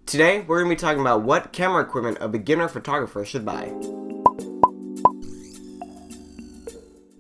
Today, we're going to be talking about what camera equipment a beginner photographer should buy.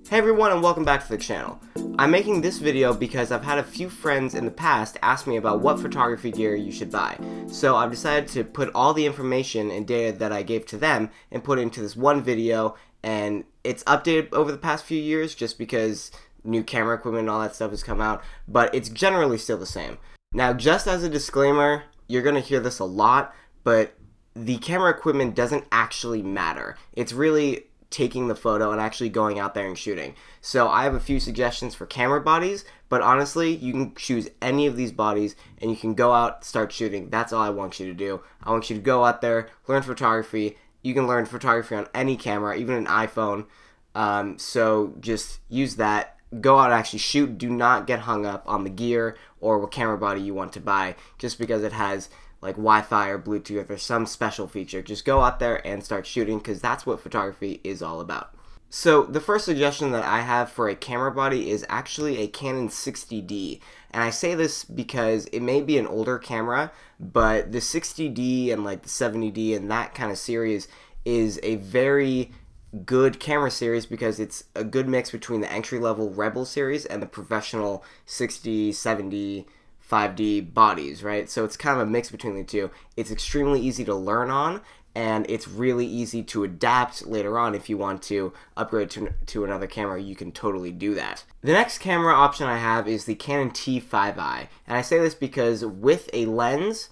Hey everyone, and welcome back to the channel. I'm making this video because I've had a few friends in the past ask me about what photography gear you should buy. So I've decided to put all the information and data that I gave to them and put it into this one video, and it's updated over the past few years just because new camera equipment and all that stuff has come out, but it's generally still the same. Now, just as a disclaimer, you're going to hear this a lot, but the camera equipment doesn't actually matter. It's really taking the photo and actually going out there and shooting. So I have a few suggestions for camera bodies, but honestly, you can choose any of these bodies and you can go out, start shooting. That's all I want you to do. I want you to go out there, learn photography. You can learn photography on any camera, even an iPhone. So just use that. Go out and actually shoot. Do not get hung up on the gear or what camera body you want to buy just because it has like Wi-Fi or Bluetooth or some special feature. Just go out there and start shooting because that's what photography is all about. So the first suggestion that I have for a camera body is actually a Canon 60D. And I say this because it may be an older camera, but the 60D and like the 70D and that kind of series is a very good camera series because it's a good mix between the entry-level Rebel series and the professional 60, 70, 5D bodies, right? So it's kind of a mix between the two. It's extremely easy to learn on, and it's really easy to adapt later on. If you want to upgrade to another camera, you can totally do that. The next camera option I have is the Canon T5i, and I say this because with a lens,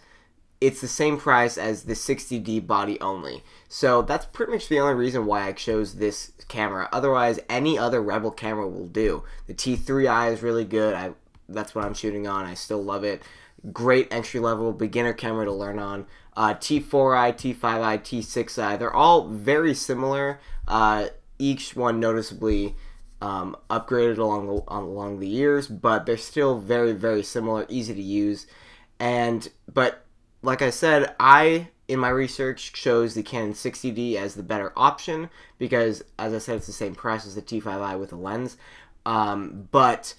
it's the same price as the 60D body only. So that's pretty much the only reason why I chose this camera. Otherwise, any other Rebel camera will do. The T3i is really good. That's what I'm shooting on. I still love it. Great entry-level beginner camera to learn on. T4i, T5i, T6i, they're all very similar. Each one noticeably upgraded along the years, but they're still very, very similar, easy to use. But like I said, in my research, chose the Canon 60D as the better option because, as I said, it's the same price as the T5i with a lens. But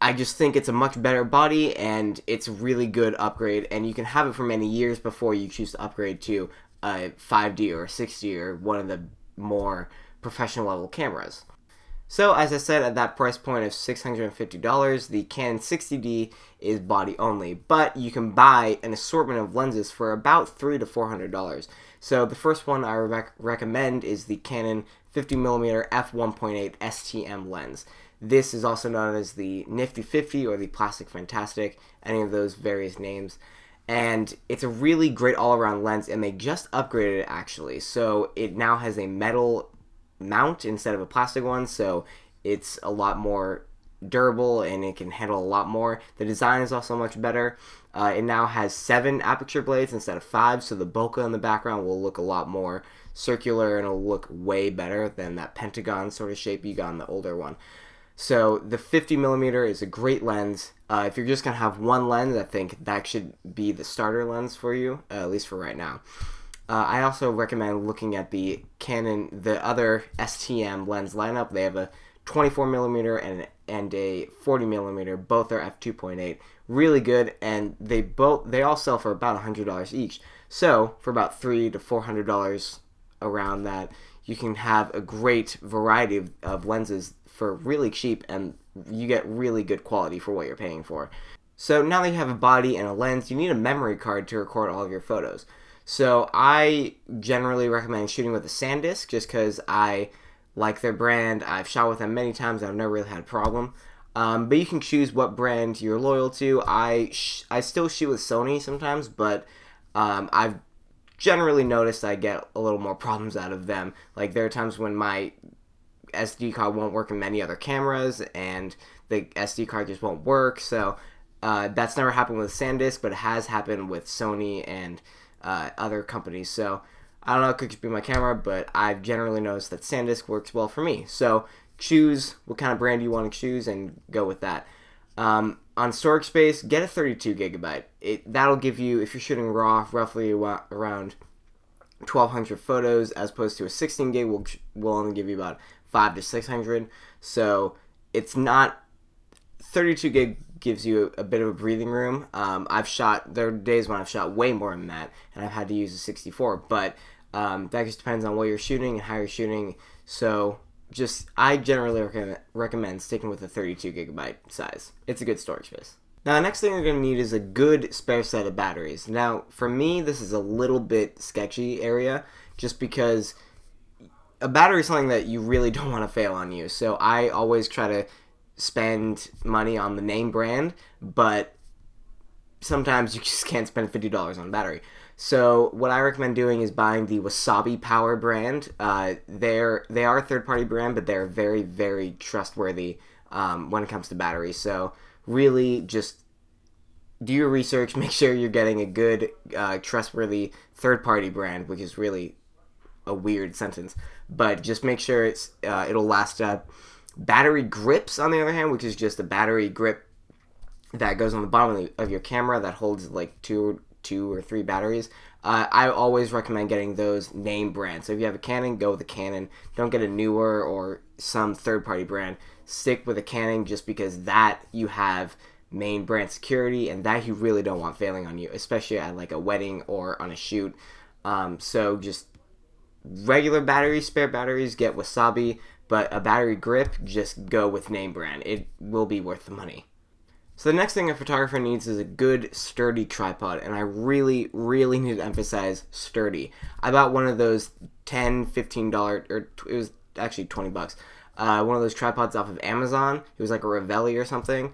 I just think it's a much better body and it's a really good upgrade, and you can have it for many years before you choose to upgrade to a 5D or a 60 or one of the more professional level cameras. So, as I said, at that price point of $650, the Canon 60D is body only, but you can buy an assortment of lenses for about $300 to $400. So, the first one I recommend is the Canon 50mm f1.8 STM lens. This is also known as the Nifty 50 or the Plastic Fantastic, any of those various names. And it's a really great all-around lens, and they just upgraded it actually. So, it now has a metal mount instead of a plastic one, so it's a lot more durable and it can handle a lot more. The design is also much better. It now has 7 aperture blades instead of 5, so the bokeh in the background will look a lot more circular and it'll look way better than that pentagon sort of shape you got in the older one. So the 50mm is a great lens. If you're just going to have one lens, I think that should be the starter lens for you, at least for right now. I also recommend looking at the Canon, the other STM lens lineup. They have a 24mm and a 40mm. Both are f2.8. Really good, and they all sell for about $100 each. So for about $300 to $400 around that, you can have a great variety of lenses for really cheap, and you get really good quality for what you're paying for. So now that you have a body and a lens, you need a memory card to record all of your photos. So I generally recommend shooting with a SanDisk just because I like their brand. I've shot with them many times and I've never really had a problem. But you can choose what brand you're loyal to. I still shoot with Sony sometimes, but I've generally noticed I get a little more problems out of them. Like there are times when my SD card won't work in many other cameras and the SD card just won't work. So that's never happened with SanDisk, but it has happened with Sony and other companies. So I don't know, it could just be my camera, but I've generally noticed that SanDisk works well for me. So choose what kind of brand you want to choose and go with that. On storage space, get a 32GB. That'll give you, if you're shooting RAW, roughly around 1,200 photos, as opposed to a 16 gig will only give you about 500 to 600. So it's not 32 gig gives you a bit of a breathing room. There are days when I've shot way more than that, and I've had to use a 64, but that just depends on what you're shooting and how you're shooting. So I generally recommend sticking with a 32 gigabyte size. It's a good storage space. Now, the next thing you're going to need is a good spare set of batteries. Now, for me, this is a little bit sketchy area, just because a battery is something that you really don't want to fail on you. So I always try to spend money on the name brand, but sometimes you just can't spend $50 on a battery. So what I recommend doing is buying the Wasabi Power brand. They are a third-party brand, but they're very, very trustworthy when it comes to batteries. So really just do your research, make sure you're getting a good, trustworthy third-party brand, which is really a weird sentence, but just make sure it'll last up. Battery grips, on the other hand, which is just a battery grip that goes on the bottom of your camera that holds like two or three batteries. I always recommend getting those name brands. So if you have a Canon, go with a Canon. Don't get a newer or some third-party brand. Stick with a Canon, just because that you have main brand security, and that you really don't want failing on you, especially at like a wedding or on a shoot. So just regular batteries, spare batteries, get Wasabi, but a battery grip, just go with name brand. It will be worth the money. So the next thing a photographer needs is a good, sturdy tripod, and I really, really need to emphasize sturdy. I bought one of those $10, $15, or it was actually $20, one of those tripods off of Amazon. It was like a Ravelli or something.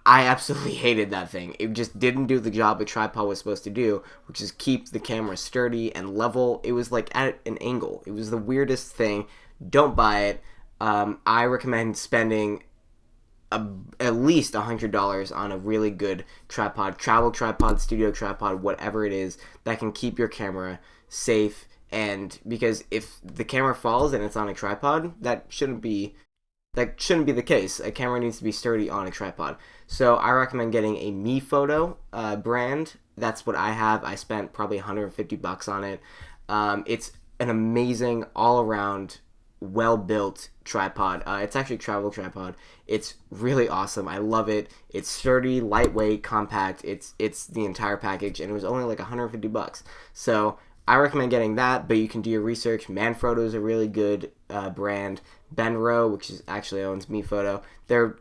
I absolutely hated that thing. It just didn't do the job a tripod was supposed to do, which is keep the camera sturdy and level. It was like at an angle. It was the weirdest thing. Don't buy it. I recommend spending at least $100 on a really good tripod, travel tripod, studio tripod, whatever it is, that can keep your camera safe. And because if the camera falls and it's on a tripod, that shouldn't be the case. A camera needs to be sturdy on a tripod. So I recommend getting a MePhoto brand. That's what I have. I spent probably $150 on it. It's an amazing all-around, well-built tripod. It's actually a travel tripod. It's really awesome. I love it. It's sturdy, lightweight, compact. It's the entire package, and it was only like $150. So I recommend getting that, but you can do your research. Manfrotto is a really good brand. Benro, which actually owns MePhoto. There are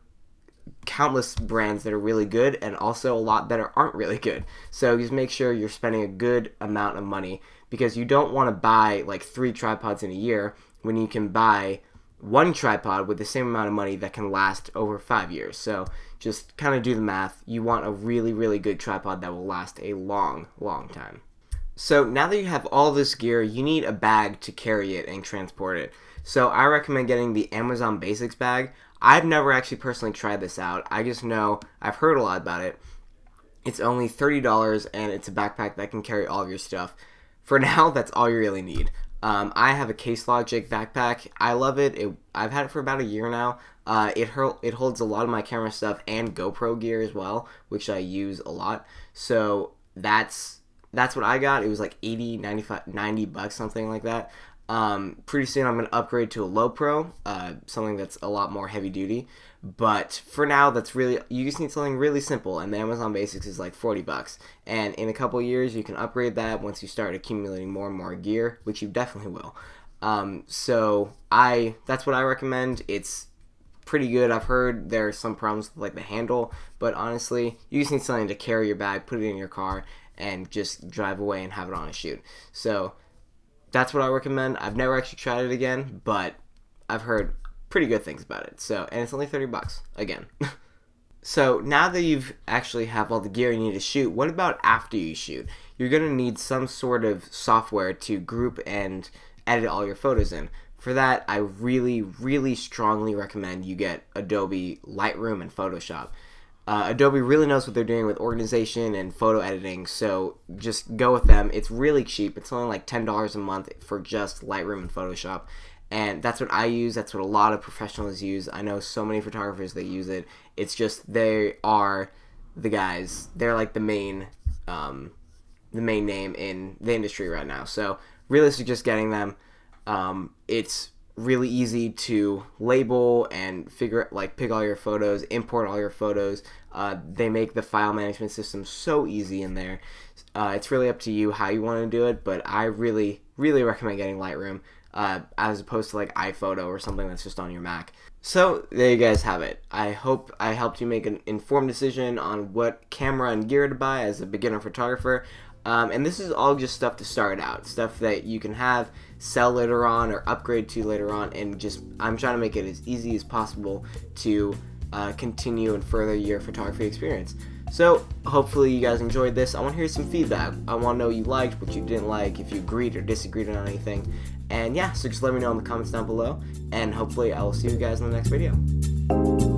countless brands that are really good, and also a lot that aren't really good. So just make sure you're spending a good amount of money, because you don't want to buy like 3 tripods in a year when you can buy one tripod with the same amount of money that can last over 5 years. So just kind of do the math. You want a really, really good tripod that will last a long, long time. So now that you have all this gear, you need a bag to carry it and transport it. So I recommend getting the Amazon Basics bag. I've never actually personally tried this out. I just know I've heard a lot about it. It's only $30, and it's a backpack that can carry all of your stuff. For now, that's all you really need. I have a Case Logic backpack. I love it. I've had it for about a year now. It holds a lot of my camera stuff and GoPro gear as well, which I use a lot. So that's what I got. It was like 80, 95, 90 bucks, something like that. Pretty soon I'm going to upgrade to a low pro, something that's a lot more heavy duty. But for now, you just need something really simple, and the Amazon Basics is like 40 bucks. And in a couple years, you can upgrade that once you start accumulating more and more gear, which you definitely will. So that's what I recommend. It's pretty good. I've heard there are some problems with like the handle, but honestly, you just need something to carry your bag, put it in your car, and just drive away and have it on a shoot. So that's what I recommend. I've never actually tried it again, but I've heard pretty good things about it. So, and it's only 30 bucks again. So now that you've actually have all the gear you need to shoot, what about after you shoot? You're going to need some sort of software to group and edit all your photos in. For that, I really, really strongly recommend you get Adobe Lightroom and Photoshop. Adobe really knows what they're doing with organization and photo editing, so just go with them. It's really cheap. It's only like $10 a month for just Lightroom and Photoshop. And that's what I use. That's what a lot of professionals use. I know so many photographers that use it. It's just they are the guys. They're like the main name in the industry right now. So really suggest getting them. It's really easy to label and pick all your photos, import all your photos. They make the file management system so easy in there. It's really up to you how you want to do it, but I really recommend getting Lightroom as opposed to like iPhoto or something that's just on your Mac. So there you guys have it. I hope I helped you make an informed decision on what camera and gear to buy as a beginner photographer. And this is all just stuff to start out, stuff that you can have, sell later on, or upgrade to later on, and I'm trying to make it as easy as possible to continue and further your photography experience. So hopefully you guys enjoyed this. I want to hear some feedback. I want to know what you liked, what you didn't like, if you agreed or disagreed on anything. And yeah, so just let me know in the comments down below, and hopefully I will see you guys in the next video.